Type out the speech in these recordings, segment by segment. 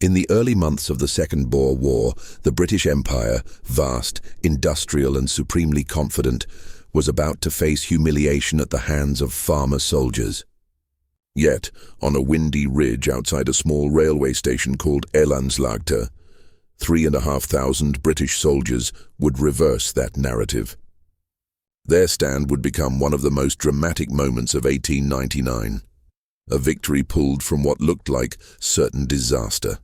In the early months of the Second Boer War, the British Empire, vast, industrial and supremely confident, was about to face humiliation at the hands of farmer soldiers. Yet, on a windy ridge outside a small railway station called Elandslaagte, 3,500 British soldiers would reverse that narrative. Their stand would become one of the most dramatic moments of 1899, a victory pulled from what looked like certain disaster.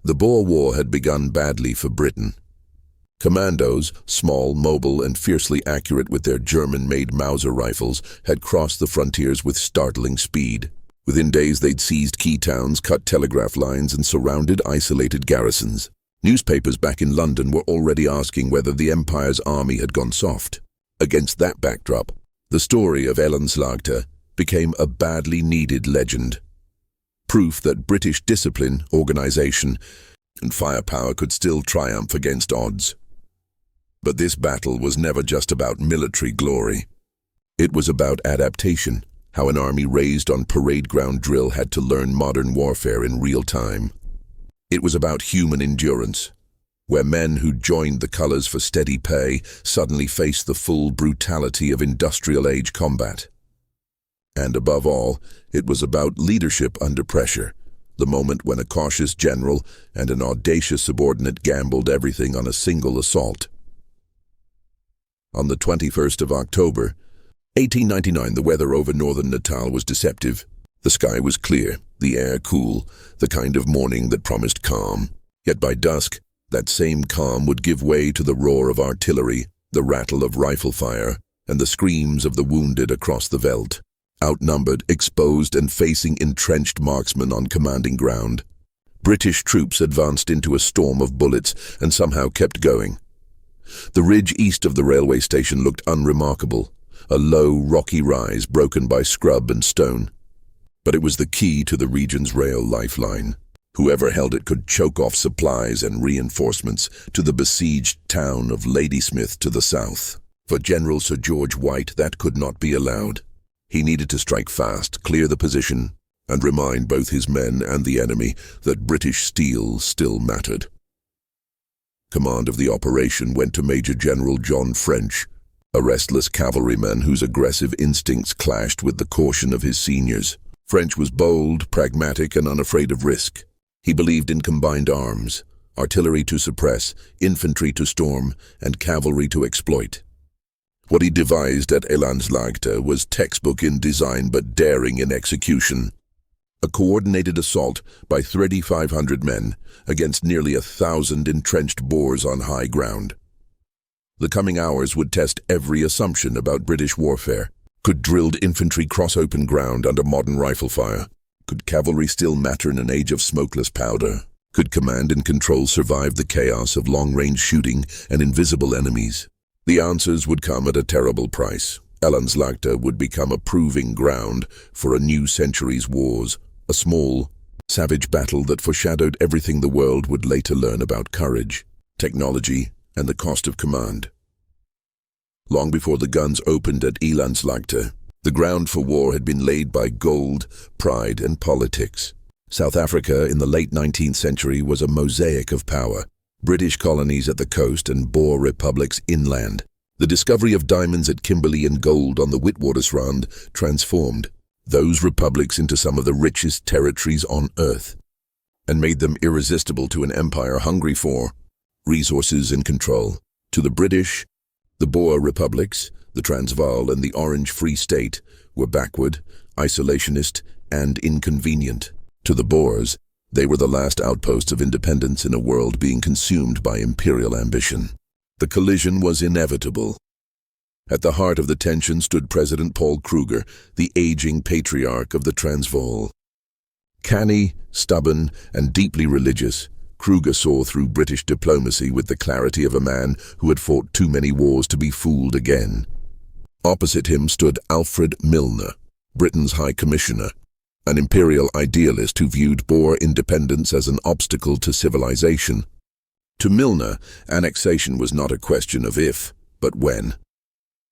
The Boer War had begun badly for Britain. Commandos, small, mobile, and fiercely accurate with their German-made Mauser rifles, had crossed the frontiers with startling speed. Within days they'd seized key towns, cut telegraph lines, and surrounded isolated garrisons. Newspapers back in London were already asking whether the Empire's army had gone soft. Against that backdrop, the story of Elandslaagte became a badly needed legend. Proof that British discipline, organization, and firepower could still triumph against odds. But this battle was never just about military glory. It was about adaptation, how an army raised on parade ground drill had to learn modern warfare in real time. It was about human endurance, where men who joined the colors for steady pay suddenly faced the full brutality of industrial-age combat. And above all, it was about leadership under pressure, the moment when a cautious general and an audacious subordinate gambled everything on a single assault. On the 21st of October, 1899, the weather over northern Natal was deceptive. The sky was clear, the air cool, the kind of morning that promised calm. Yet by dusk, that same calm would give way to the roar of artillery, the rattle of rifle fire, and the screams of the wounded across the veldt. Outnumbered, exposed, and facing entrenched marksmen on commanding ground, British troops advanced into a storm of bullets and somehow kept going. The ridge east of the railway station looked unremarkable, a low, rocky rise broken by scrub and stone. But it was the key to the region's rail lifeline. Whoever held it could choke off supplies and reinforcements to the besieged town of Ladysmith to the south. For General Sir George White, that could not be allowed. He needed to strike fast, clear the position, and remind both his men and the enemy that British steel still mattered. Command of the operation went to Major General John French, a restless cavalryman whose aggressive instincts clashed with the caution of his seniors. French was bold, pragmatic, and unafraid of risk. He believed in combined arms, artillery to suppress, infantry to storm, and cavalry to exploit. What he devised at Elandslaagte was textbook in design but daring in execution. A coordinated assault by 3,500 men against nearly 1,000 entrenched Boers on high ground. The coming hours would test every assumption about British warfare. Could drilled infantry cross open ground under modern rifle fire? Could cavalry still matter in an age of smokeless powder? Could command and control survive the chaos of long-range shooting and invisible enemies? The answers would come at a terrible price. Elandslaagte would become a proving ground for a new century's wars, a small, savage battle that foreshadowed everything the world would later learn about courage, technology, and the cost of command. Long before the guns opened at Elandslaagte, the ground for war had been laid by gold, pride, and politics. South Africa in the late 19th century was a mosaic of power. British colonies at the coast and Boer republics inland. The discovery of diamonds at Kimberley and gold on the Witwatersrand transformed those republics into some of the richest territories on earth, and made them irresistible to an empire hungry for resources and control. To the British, the Boer republics, the Transvaal and the Orange Free State, were backward, isolationist, and inconvenient. To the Boers, they were the last outposts of independence in a world being consumed by imperial ambition. The collision was inevitable. At the heart of the tension stood President Paul Kruger, the aging patriarch of the Transvaal. Canny, stubborn, and deeply religious, Kruger saw through British diplomacy with the clarity of a man who had fought too many wars to be fooled again. Opposite him stood Alfred Milner, Britain's High Commissioner, an imperial idealist who viewed Boer independence as an obstacle to civilization. To Milner, annexation was not a question of if, but when.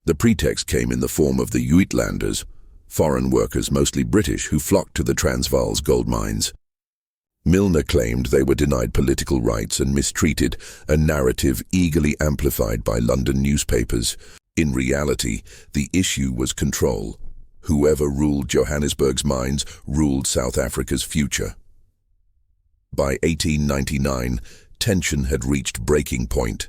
The pretext came in the form of the Highlanders, foreign workers mostly British who flocked to the Transvaal's gold mines. Milner claimed they were denied political rights and mistreated, a narrative eagerly amplified by London newspapers. In reality, the issue was control. Whoever ruled Johannesburg's mines ruled South Africa's future. By 1899, tension had reached breaking point.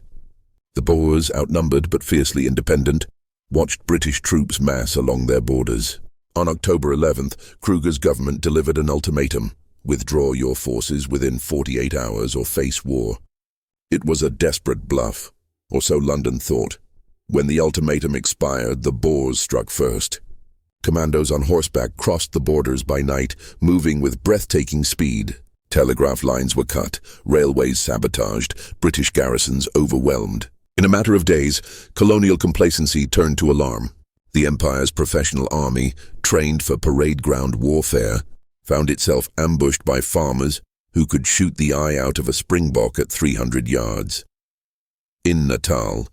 The Boers, outnumbered but fiercely independent, watched British troops mass along their borders. On October 11th, Kruger's government delivered an ultimatum: withdraw your forces within 48 hours or face war. It was a desperate bluff, or so London thought. When the ultimatum expired, the Boers struck first. Commandos on horseback crossed the borders by night, moving with breathtaking speed. Telegraph lines were cut, railways sabotaged, British garrisons overwhelmed. In a matter of days, colonial complacency turned to alarm. The Empire's professional army, trained for parade ground warfare, found itself ambushed by farmers who could shoot the eye out of a springbok at 300 yards. In Natal,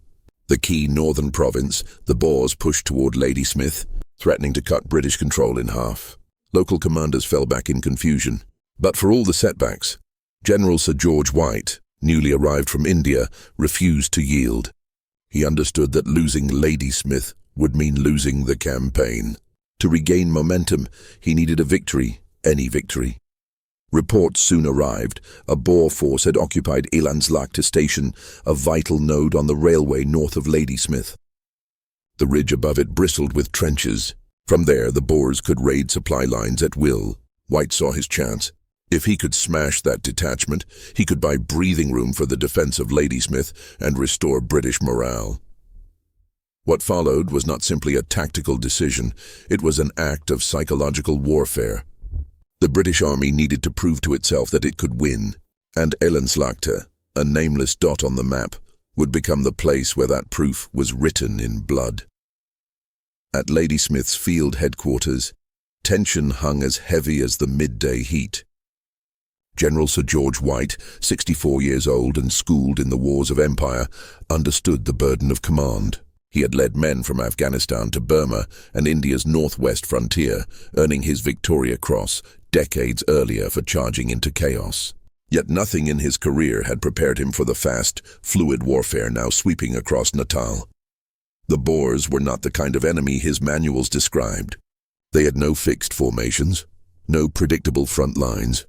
the key northern province, the Boers pushed toward Ladysmith, threatening to cut British control in half. Local commanders fell back in confusion. But for all the setbacks, General Sir George White, newly arrived from India, refused to yield. He understood that losing Ladysmith would mean losing the campaign. To regain momentum, he needed a victory, any victory. Reports soon arrived. A Boer force had occupied Elandslaagte station, a vital node on the railway north of Ladysmith. The ridge above it bristled with trenches. From there, the Boers could raid supply lines at will. White saw his chance. If he could smash that detachment, he could buy breathing room for the defense of Ladysmith and restore British morale. What followed was not simply a tactical decision, it was an act of psychological warfare. The British army needed to prove to itself that it could win, and Elandslaagte, a nameless dot on the map, would become the place where that proof was written in blood. At Ladysmith's field headquarters, tension hung as heavy as the midday heat. General Sir George White, 64 years old and schooled in the wars of empire, understood the burden of command. He had led men from Afghanistan to Burma and India's northwest frontier, earning his Victoria Cross decades earlier for charging into chaos. Yet nothing in his career had prepared him for the fast, fluid warfare now sweeping across Natal. The Boers were not the kind of enemy his manuals described. They had no fixed formations, no predictable front lines,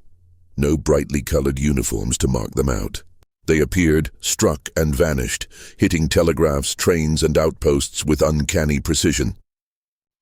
no brightly colored uniforms to mark them out. They appeared, struck, and vanished, hitting telegraphs, trains, and outposts with uncanny precision.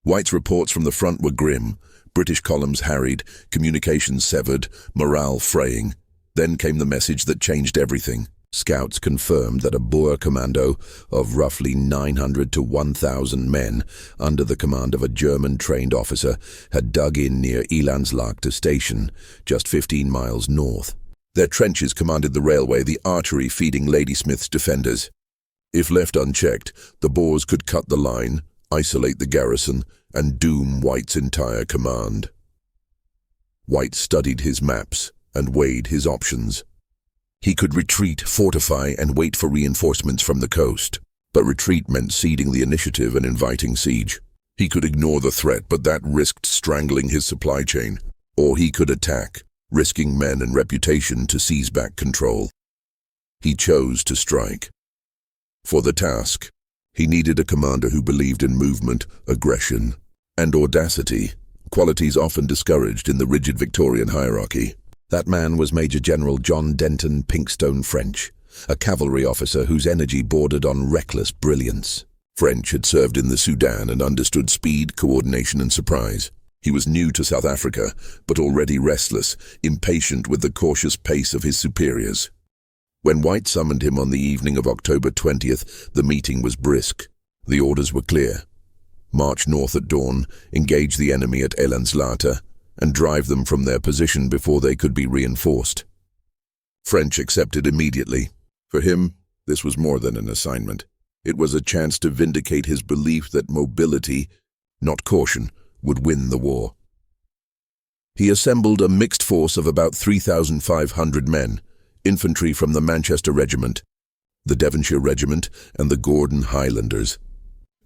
White's reports from the front were grim. British columns harried, communications severed, morale fraying. Then came the message that changed everything. Scouts confirmed that a Boer commando of roughly 900 to 1,000 men, under the command of a German-trained officer, had dug in near Elandslaagte station, just 15 miles north. Their trenches commanded the railway, the artery feeding Ladysmith's defenders. If left unchecked, the Boers could cut the line, isolate the garrison, and doom White's entire command. White studied his maps and weighed his options. He could retreat, fortify, and wait for reinforcements from the coast. But retreat meant ceding the initiative and inviting siege. He could ignore the threat, but that risked strangling his supply chain. Or he could attack, risking men and reputation to seize back control. He chose to strike. For the task, he needed a commander who believed in movement, aggression, and audacity, qualities often discouraged in the rigid Victorian hierarchy. That man was Major General John Denton Pinkstone French, a cavalry officer whose energy bordered on reckless brilliance. French had served in the Sudan and understood speed, coordination, and surprise. He was new to South Africa, but already restless, impatient with the cautious pace of his superiors. When White summoned him on the evening of October 20th, the meeting was brisk. The orders were clear. March north at dawn, engage the enemy at Elandslaagte, and drive them from their position before they could be reinforced. French accepted immediately. For him, this was more than an assignment. It was a chance to vindicate his belief that mobility, not caution, would win the war. He assembled a mixed force of about 3,500 men, infantry from the Manchester Regiment, the Devonshire Regiment, and the Gordon Highlanders,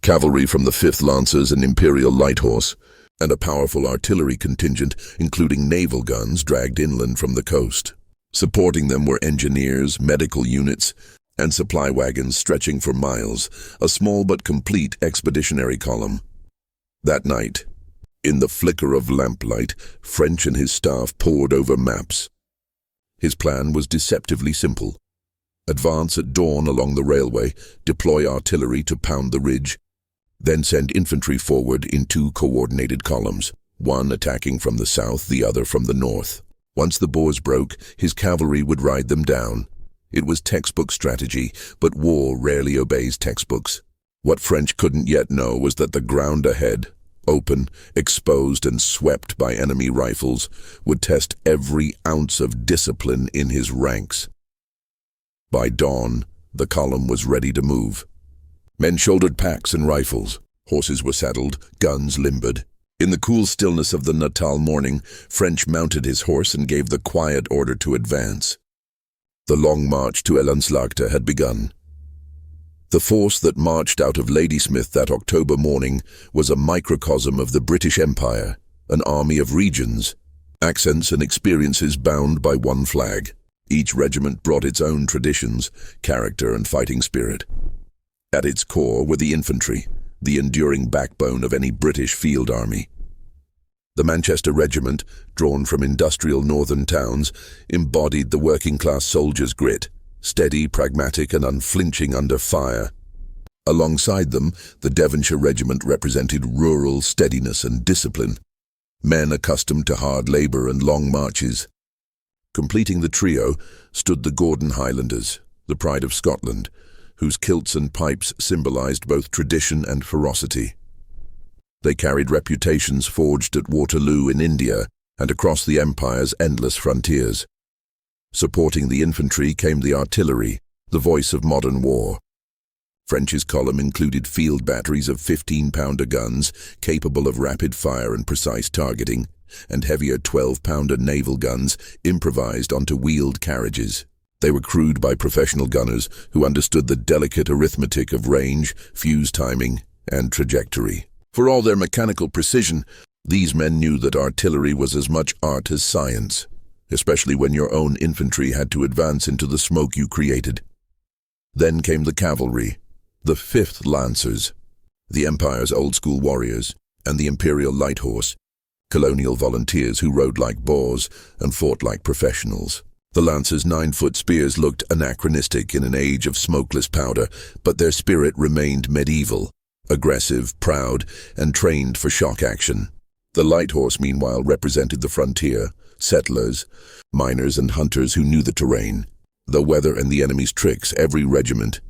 cavalry from the 5th Lancers and Imperial Light Horse, and a powerful artillery contingent, including naval guns, dragged inland from the coast. Supporting them were engineers, medical units, and supply wagons stretching for miles, a small but complete expeditionary column. That night, in the flicker of lamplight, French and his staff pored over maps. His plan was deceptively simple. Advance at dawn along the railway, deploy artillery to pound the ridge, then send infantry forward in two coordinated columns, one attacking from the south, the other from the north. Once the Boers broke, his cavalry would ride them down. It was textbook strategy, but war rarely obeys textbooks. What French couldn't yet know was that the ground ahead, open, exposed, and swept by enemy rifles, would test every ounce of discipline in his ranks. By dawn, the column was ready to move. Men shouldered packs and rifles. Horses were saddled, guns limbered. In the cool stillness of the Natal morning, French mounted his horse and gave the quiet order to advance. The long march to Elandslaagte had begun. The force that marched out of Ladysmith that October morning was a microcosm of the British Empire, an army of regions, accents and experiences bound by one flag. Each regiment brought its own traditions, character, and fighting spirit. At its core were the infantry, the enduring backbone of any British field army. The Manchester Regiment, drawn from industrial northern towns, embodied the working-class soldier's grit, steady, pragmatic, and unflinching under fire. Alongside them, the Devonshire Regiment represented rural steadiness and discipline, men accustomed to hard labour and long marches. Completing the trio stood the Gordon Highlanders, the pride of Scotland, whose kilts and pipes symbolised both tradition and ferocity. They carried reputations forged at Waterloo in India and across the Empire's endless frontiers. Supporting the infantry came the artillery, the voice of modern war. French's column included field batteries of 15-pounder guns capable of rapid fire and precise targeting, and heavier 12-pounder naval guns improvised onto wheeled carriages. They were crewed by professional gunners who understood the delicate arithmetic of range, fuse timing, and trajectory. For all their mechanical precision, these men knew that artillery was as much art as science, especially when your own infantry had to advance into the smoke you created. Then came the cavalry, the 5th Lancers, the Empire's old-school warriors, and the Imperial Light Horse, colonial volunteers who rode like Boers and fought like professionals. The Lancers' 9-foot spears looked anachronistic in an age of smokeless powder, but their spirit remained medieval, aggressive, proud, and trained for shock action. The Light Horse, meanwhile, represented the frontier, settlers, miners and hunters who knew the terrain, the weather and the enemy's tricks. Every regiment,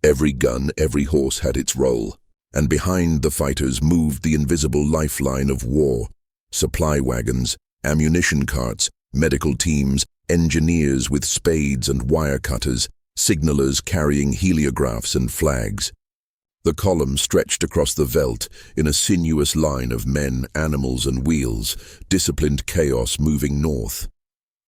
every gun, every horse had its role, and behind the fighters moved the invisible lifeline of war: supply wagons, ammunition carts, medical teams, engineers with spades and wire cutters, signalers carrying heliographs and flags. The column stretched across the veldt in a sinuous line of men, animals, and wheels, disciplined chaos moving north.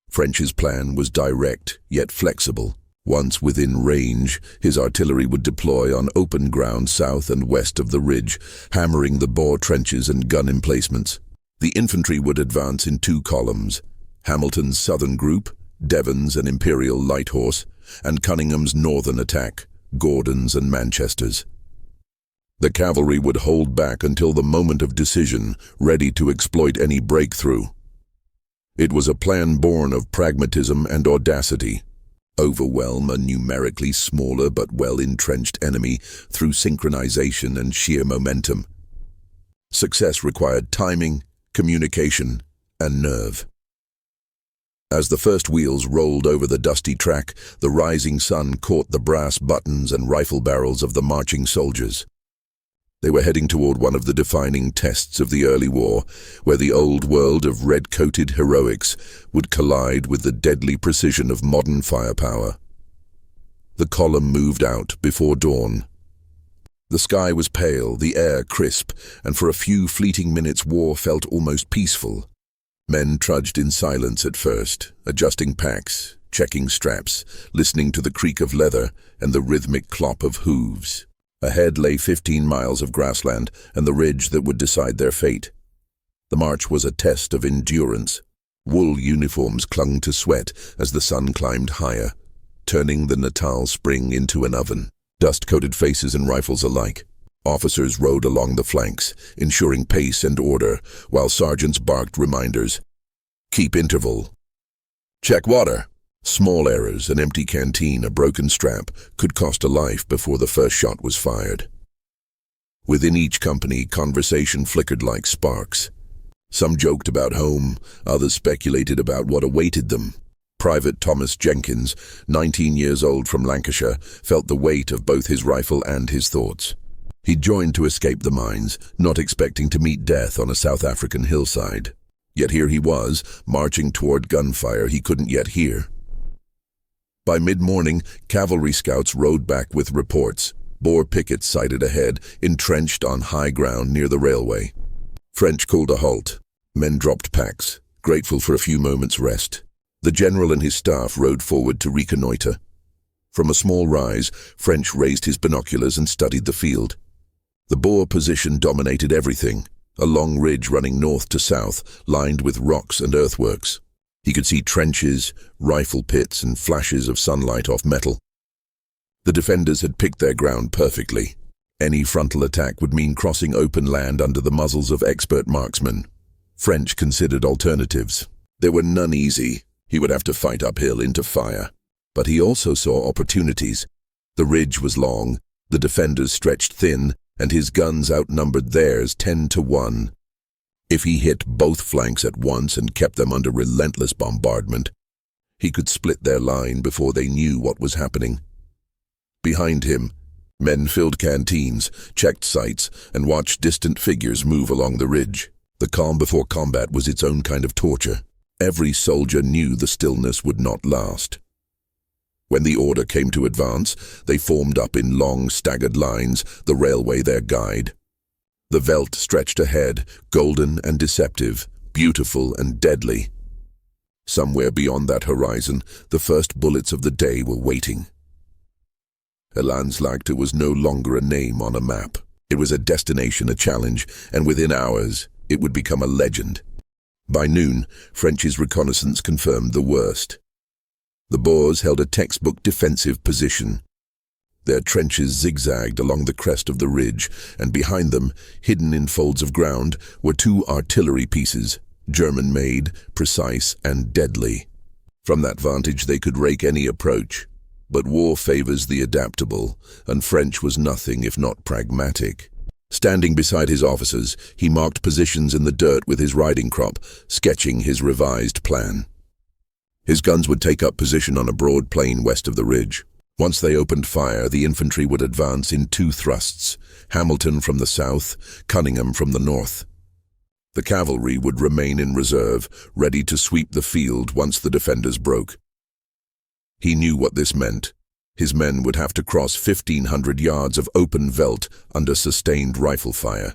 French's plan was direct, yet flexible. Once within range, his artillery would deploy on open ground south and west of the ridge, hammering the Boer trenches and gun emplacements. The infantry would advance in two columns: Hamilton's southern group, Devon's and Imperial Light Horse, and Cunningham's northern attack, Gordon's and Manchester's. The cavalry would hold back until the moment of decision, ready to exploit any breakthrough. It was a plan born of pragmatism and audacity. Overwhelm a numerically smaller but well-entrenched enemy through synchronization and sheer momentum. Success required timing, communication, and nerve. As the first wheels rolled over the dusty track, the rising sun caught the brass buttons and rifle barrels of the marching soldiers. They were heading toward one of the defining tests of the early war, where the old world of red-coated heroics would collide with the deadly precision of modern firepower. The column moved out before dawn. The sky was pale, the air crisp, and for a few fleeting minutes war felt almost peaceful. Men trudged in silence at first, adjusting packs, checking straps, listening to the creak of leather and the rhythmic clop of hooves. Ahead lay 15 miles of grassland and the ridge that would decide their fate. The march was a test of endurance. Wool uniforms clung to sweat as the sun climbed higher, turning the Natal spring into an oven. Dust-coated faces and rifles alike. Officers rode along the flanks, ensuring pace and order, while sergeants barked reminders. Keep interval. Check water. Small errors, an empty canteen, a broken strap, could cost a life before the first shot was fired. Within each company, conversation flickered like sparks. Some joked about home, others speculated about what awaited them. Private Thomas Jenkins, 19 years old from Lancashire, felt the weight of both his rifle and his thoughts. He'd joined to escape the mines, not expecting to meet death on a South African hillside. Yet here he was, marching toward gunfire he couldn't yet hear. By mid-morning, cavalry scouts rode back with reports. Boer pickets sighted ahead, entrenched on high ground near the railway. French called a halt. Men dropped packs, grateful for a few moments' rest. The general and his staff rode forward to reconnoiter. From a small rise, French raised his binoculars and studied the field. The Boer position dominated everything, a long ridge running north to south, lined with rocks and earthworks. He could see trenches, rifle pits, and flashes of sunlight off metal. The defenders had picked their ground perfectly. Any frontal attack would mean crossing open land under the muzzles of expert marksmen. French considered alternatives. There were none easy. He would have to fight uphill into fire. But he also saw opportunities. The ridge was long, the defenders stretched thin, and his guns outnumbered theirs 10-1. If he hit both flanks at once and kept them under relentless bombardment, he could split their line before they knew what was happening. Behind him, men filled canteens, checked sights, and watched distant figures move along the ridge. The calm before combat was its own kind of torture. Every soldier knew the stillness would not last. When the order came to advance, they formed up in long, staggered lines, the railway their guide. The veldt stretched ahead, golden and deceptive, beautiful and deadly. Somewhere beyond that horizon, the first bullets of the day were waiting. Elandslaagte was no longer a name on a map. It was a destination, a challenge, and within hours, it would become a legend. By noon, French's reconnaissance confirmed the worst. The Boers held a textbook defensive position. Their trenches zigzagged along the crest of the ridge, and behind them, hidden in folds of ground, were two artillery pieces, German-made, precise, and deadly. From that vantage they could rake any approach. But war favors the adaptable, and French was nothing if not pragmatic. Standing beside his officers, he marked positions in the dirt with his riding crop, sketching his revised plan. His guns would take up position on a broad plain west of the ridge. Once they opened fire, the infantry would advance in two thrusts, Hamilton from the south, Cunningham from the north. The cavalry would remain in reserve, ready to sweep the field once the defenders broke. He knew what this meant. His men would have to cross 1,500 yards of open veldt under sustained rifle fire.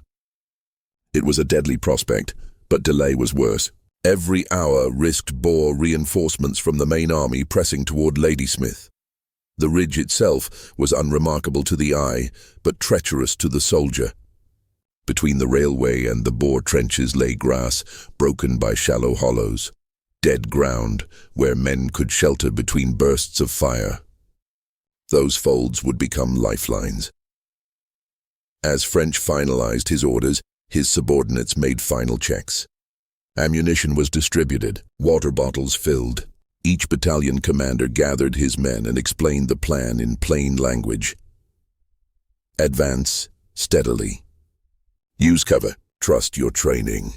It was a deadly prospect, but delay was worse. Every hour risked Boer reinforcements from the main army pressing toward Ladysmith. The ridge itself was unremarkable to the eye, but treacherous to the soldier. Between the railway and the Boer trenches lay grass, broken by shallow hollows. Dead ground, where men could shelter between bursts of fire. Those folds would become lifelines. As French finalized his orders, his subordinates made final checks. Ammunition was distributed, water bottles filled. Each battalion commander gathered his men and explained the plan in plain language. Advance steadily. Use cover. Trust your training.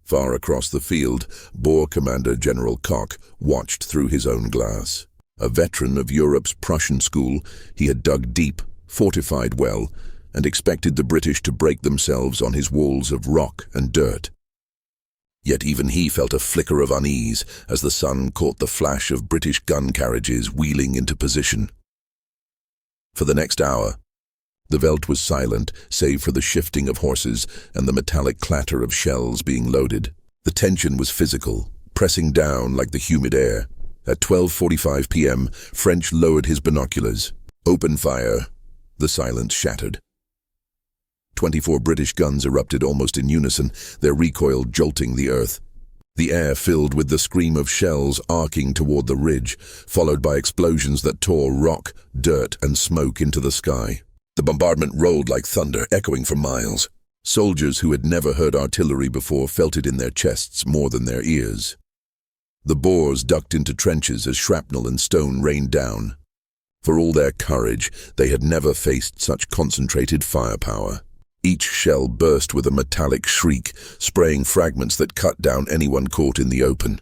Far across the field, Boer Commander General Koch watched through his own glass. A veteran of Europe's Prussian school, he had dug deep, fortified well, and expected the British to break themselves on his walls of rock and dirt. Yet even he felt a flicker of unease as the sun caught the flash of British gun carriages wheeling into position. For the next hour, the veldt was silent, save for the shifting of horses and the metallic clatter of shells being loaded. The tension was physical, pressing down like the humid air. At 12:45 p.m., French lowered his binoculars. Open fire. The silence shattered. 24 British guns erupted almost in unison, their recoil jolting the earth. The air filled with the scream of shells arcing toward the ridge, followed by explosions that tore rock, dirt, and smoke into the sky. The bombardment rolled like thunder, echoing for miles. Soldiers who had never heard artillery before felt it in their chests more than their ears. The Boers ducked into trenches as shrapnel and stone rained down. For all their courage, they had never faced such concentrated firepower. Each shell burst with a metallic shriek, spraying fragments that cut down anyone caught in the open.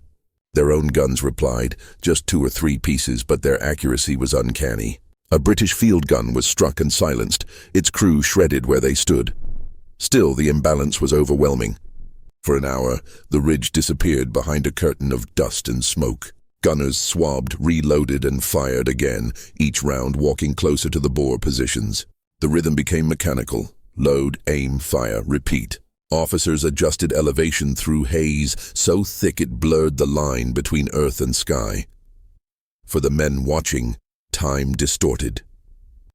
Their own guns replied, just 2 or 3 pieces, but their accuracy was uncanny. A British field gun was struck and silenced, its crew shredded where they stood. Still, the imbalance was overwhelming. For an hour, the ridge disappeared behind a curtain of dust and smoke. Gunners swabbed, reloaded, and fired again, each round walking closer to the Boer positions. The rhythm became mechanical. Load, aim, fire, repeat. Officers adjusted elevation through haze so thick it blurred the line between earth and sky. For the men watching, time distorted.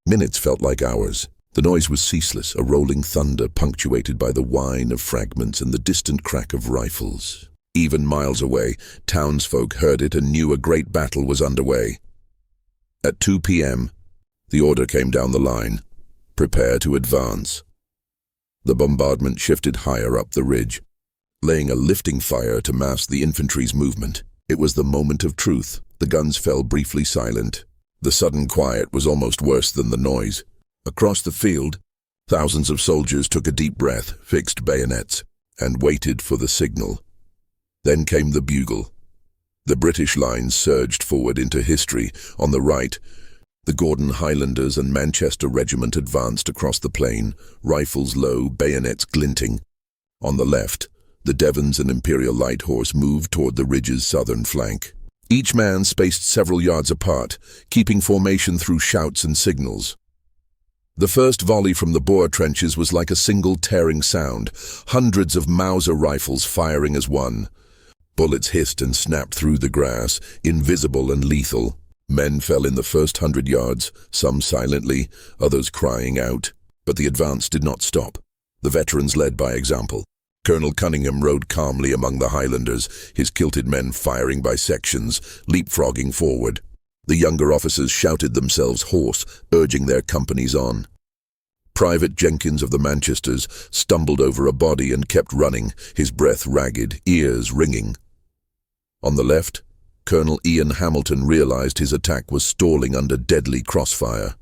Minutes felt like hours. The noise was ceaseless, a rolling thunder punctuated by the whine of fragments and the distant crack of rifles. Even miles away, townsfolk heard it and knew a great battle was underway. At 2 p.m., the order came down the line. Prepare to advance. The bombardment shifted higher up the ridge, laying a lifting fire to mask the infantry's movement. It was the moment of truth. The guns fell briefly silent. The sudden quiet was almost worse than the noise. Across the field, thousands of soldiers took a deep breath, fixed bayonets, and waited for the signal. Then came the bugle. The British lines surged forward into history. On the right, the Gordon Highlanders and Manchester Regiment advanced across the plain, rifles low, bayonets glinting. On the left, the Devons and Imperial Light Horse moved toward the ridge's southern flank. Each man spaced several yards apart, keeping formation through shouts and signals. The first volley from the Boer trenches was like a single tearing sound, hundreds of Mauser rifles firing as one. Bullets hissed and snapped through the grass, invisible and lethal. Men fell in the first 100 yards, some silently, others crying out. But the advance did not stop. The veterans led by example. Colonel Cunningham rode calmly among the Highlanders, his kilted men firing by sections, leapfrogging forward. The younger officers shouted themselves hoarse, urging their companies on. Private Jenkins of the Manchesters stumbled over a body and kept running, his breath ragged, ears ringing. On the left, Colonel Ian Hamilton realized his attack was stalling under deadly crossfire.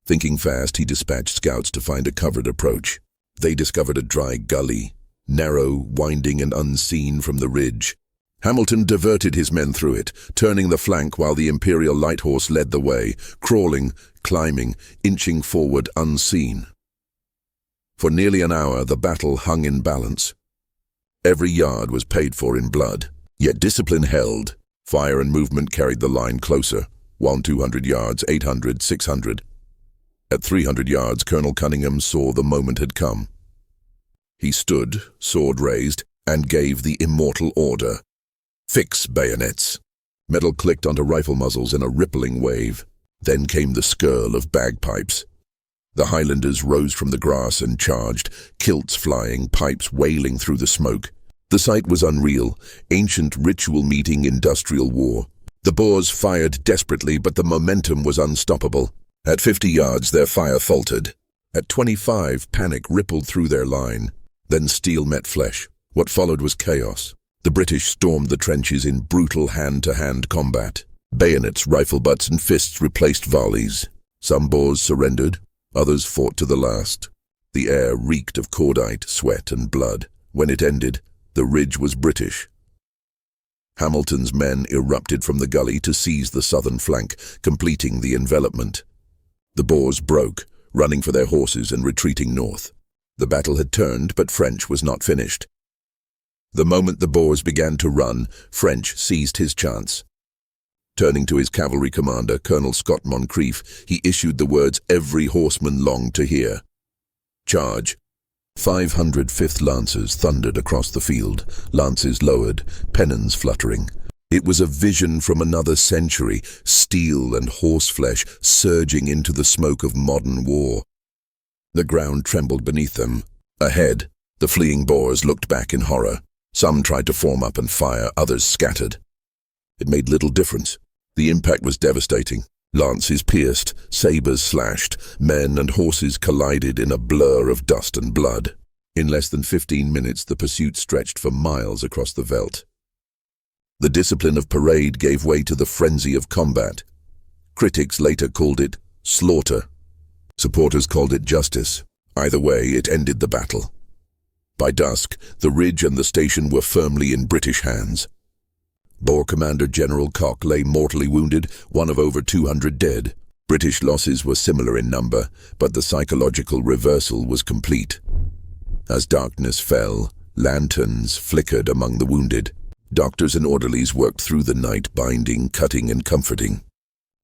Thinking fast, he dispatched scouts to find a covered approach. They discovered a dry gully, narrow, winding and unseen from the ridge. Hamilton diverted his men through it, turning the flank while the Imperial Light Horse led the way, crawling, climbing, inching forward unseen. For nearly an hour, the battle hung in balance. Every yard was paid for in blood, yet discipline held. Fire and movement carried the line closer, 200 yards, 800, 600. At 300 yards, Colonel Cunningham saw the moment had come. He stood, sword raised, and gave the immortal order. Fix bayonets. Metal clicked onto rifle muzzles in a rippling wave. Then came the skirl of bagpipes. The Highlanders rose from the grass and charged, kilts flying, pipes wailing through the smoke. The sight was unreal, ancient ritual meeting industrial war. The Boers fired desperately, but the momentum was unstoppable. At 50 yards, their fire faltered. At 25, panic rippled through their line. Then steel met flesh. What followed was chaos. The British stormed the trenches in brutal hand-to-hand combat. Bayonets, rifle butts, and fists replaced volleys. Some Boers surrendered, others fought to the last. The air reeked of cordite, sweat, and blood. When it ended, the ridge was British. Hamilton's men erupted from the gully to seize the southern flank, completing the envelopment. The Boers broke, running for their horses and retreating north. The battle had turned, but French was not finished. The moment the Boers began to run, French seized his chance. Turning to his cavalry commander, Colonel Scott Moncrief, he issued the words every horseman longed to hear. Charge. 505th Lancers thundered across the field, lances lowered, pennons fluttering. It was a vision from another century, steel and horseflesh surging into the smoke of modern war. The ground trembled beneath them. Ahead, the fleeing Boers looked back in horror. Some tried to form up and fire, others scattered. It made little difference. The impact was devastating. Lances pierced, sabers slashed, men and horses collided in a blur of dust and blood. In less than 15 minutes, the pursuit stretched for miles across the veldt. The discipline of parade gave way to the frenzy of combat. Critics later called it slaughter. Supporters called it justice. Either way, it ended the battle. By dusk, the ridge and the station were firmly in British hands. Boer Commander General Koch lay mortally wounded, one of over 200 dead. British losses were similar in number, but the psychological reversal was complete. As darkness fell, lanterns flickered among the wounded. Doctors and orderlies worked through the night, binding, cutting, and comforting.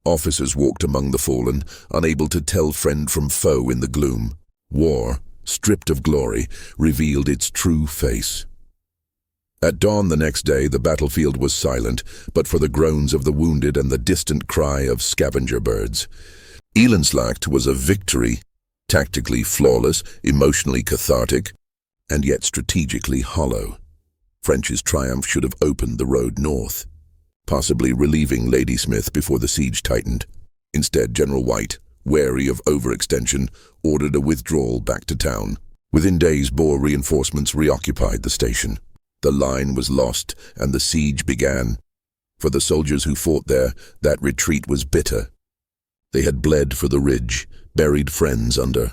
Officers walked among the fallen, unable to tell friend from foe in the gloom. War, stripped of glory, revealed its true face. At dawn the next day, the battlefield was silent, but for the groans of the wounded and the distant cry of scavenger birds. Elandslaagte was a victory, tactically flawless, emotionally cathartic, and yet strategically hollow. French's triumph should have opened the road north, possibly relieving Ladysmith before the siege tightened. Instead, General White, wary of overextension, ordered a withdrawal back to town. Within days, Boer reinforcements reoccupied the station. The line was lost, and the siege began. For the soldiers who fought there, that retreat was bitter. They had bled for the ridge, buried friends under